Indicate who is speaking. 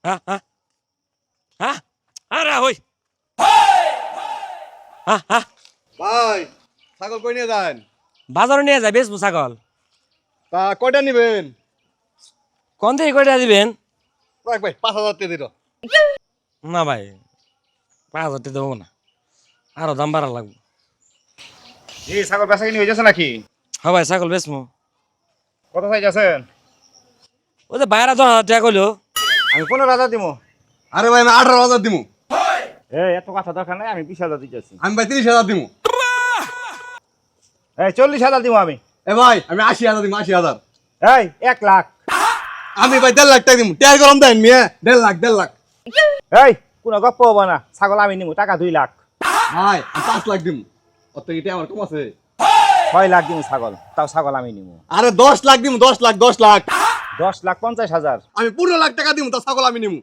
Speaker 1: হ্যাঁ হ্যাঁ হ্যাঁ আরে হই হ্যাঁ হ্যাঁ
Speaker 2: ভাই ছাগল কই নিয়ে যান?
Speaker 1: বাজারে নিয়ে যাই বেশ ছাগল
Speaker 2: তা কয়টা নিবেন?
Speaker 1: কোন থেকে কয়টা দিবেন?
Speaker 2: রাখ ভাই 5,000 টাকা দিল।
Speaker 1: না ভাই 5,000 দেবো না, আরো দাম বাড়া লাগবে।
Speaker 3: এই ছাগল বেচা কিনি হয়ে যাচ্ছে নাকি?
Speaker 1: হ্যাঁ ভাই ছাগল বেচমু।
Speaker 3: কত চাই যাচ্ছেন?
Speaker 1: ওই যে বাইরে 10,000 টাকা কইলো।
Speaker 3: আমি 15,000 দিব।
Speaker 2: আরে ভাই আমি 18,000 দিমু।
Speaker 3: এই এত কথা দরকার নাই, আমি 20,000 দিতেছি।
Speaker 2: আমি ভাই 30,000 দিমু।
Speaker 3: এই 40,000 দিব আমি।
Speaker 2: এ ভাই আমি 80,000 দিমু 80,000।
Speaker 3: এই 1 লাখ।
Speaker 2: আমি ভাই 1.5 লাখ টাকা দিমু। টাকা গরম দেন মিয়া 1.5 লাখ।
Speaker 3: এই কোনো গপ্প হবো না, ছাগল আমি নিমু, টাকা 2 লাখ।
Speaker 2: ভাই আমি 5 লাখ দিমু। অত এটা আমার কম আছে।
Speaker 3: 6 লাখ দিমু ছাগল, তাও ছাগল আমি নিমু।
Speaker 2: আরে 10 লাখ দিমু 10 লাখ 10 লাখ।
Speaker 3: 10,50,000।
Speaker 2: আমি 15 লাখ টাকা দিমু তা ছাগল আমি নিমু।